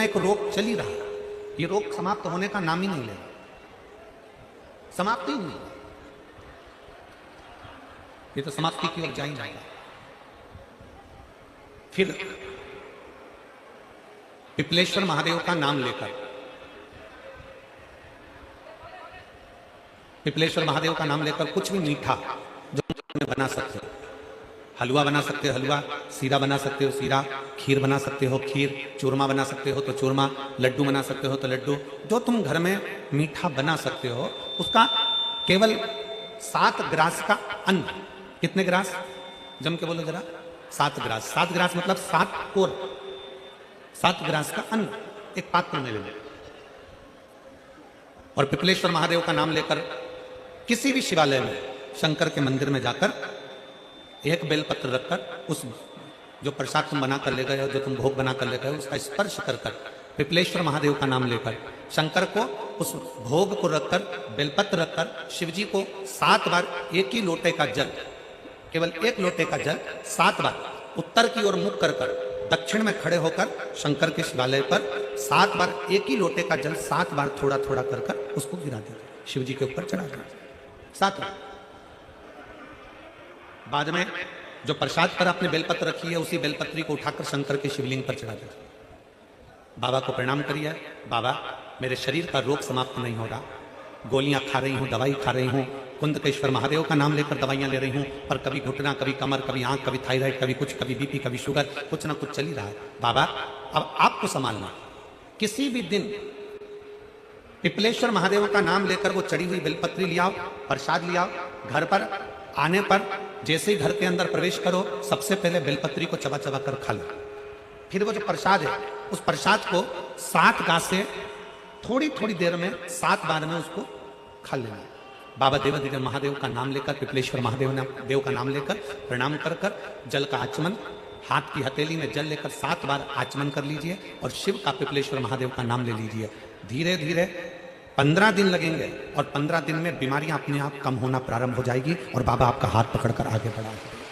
एक रोग चल ही रहा है, ये रोग समाप्त होने का नाम ही नहीं ले रहा, समाप्ति ही नहीं, ये तो समाप्ति की ओर जा ही जाएगा। फिर पिपलेश्वर महादेव का नाम लेकर, पिपलेश्वर महादेव का नाम लेकर कुछ भी मीठा जो बना सकते हो, हलवा बना सकते हो हलवा, सीरा बना सकते हो सीरा, खीर बना सकते हो खीर, चूरमा बना सकते हो तो चूरमा, लड्डू बना सकते हो तो लड्डू, जो तुम घर में मीठा बना सकते हो उसका केवल 7 ग्रास का अन्न, कितने ग्रास जम के बोलो जरा, 7 ग्रास, 7 ग्रास मतलब 7 कोर, 7 ग्रास का अन्न एक पात्र में ले लो और पिपलेश्वर महादेव का नाम लेकर किसी भी शिवालय में, शंकर के मंदिर में जाकर एक बेलपत्र रखकर उस जो प्रसाद तुम बना कर ले गए हो, जो तुम भोग बना कर ले गए हो, उसका स्पर्श कर कर पिपलेश्वर महादेव का नाम लेकर शंकर को उस भोग को रखकर, बेलपत्र रखकर शिव जी को 7 बार एक ही लोटे का जल, केवल एक लोटे का जल 7 बार उत्तर की ओर मुख कर कर दक्षिण में खड़े होकर शंकर के शिवालय पर 7 बार एक ही लोटे का जल 7 बार थोड़ा थोड़ा कर कर उसको गिरा देते, शिव जी के ऊपर चढ़ा देते 7 बार। बाद में जो प्रसाद पर आपने बेलपत्र रखी है उसी बेलपत्री को उठाकर शंकर के शिवलिंग पर चढ़ा देते। बाबा को प्रणाम करिए, बाबा मेरे शरीर का रोग समाप्त नहीं हो रहा, गोलियां खा रही हूं, दवाई खा रही हूं, कुंदकेश्वर महादेव का नाम लेकर दवाइयां ले रही हूं, पर कभी घुटना, कभी कमर, कभी आंख, कभी थायराइड, कभी कुछ, कभी बीपी, कभी शुगर, कुछ ना कुछ चल ही रहा है। बाबा अब आपको संभालना, किसी भी दिन पिपलेश्वर महादेव का नाम लेकर वो चढ़ी हुई बेलपत्री लियाओ, प्रसाद लियाओ, घर पर आने पर जैसे ही घर के अंदर प्रवेश करो सबसे पहले बेलपत्री को चबा चबा कर खा लो, फिर वो जो प्रसाद है उस प्रसाद को 7 गांठ से थोड़ी थोड़ी देर में 7 बार में उसको खा लेना। बाबा देवाधिदेव महादेव का नाम लेकर, पिपलेश्वर महादेव का नाम लेकर प्रणाम कर कर जल का आचमन, हाथ की हथेली में जल लेकर 7 बार आचमन कर लीजिए और शिव का, पिपलेश्वर महादेव का नाम ले लीजिए। धीरे धीरे 15 दिन लगेंगे और 15 दिन में बीमारियां अपने आप कम होना प्रारंभ हो जाएगी और बाबा आपका हाथ पकड़कर आगे बढ़ाएंगे।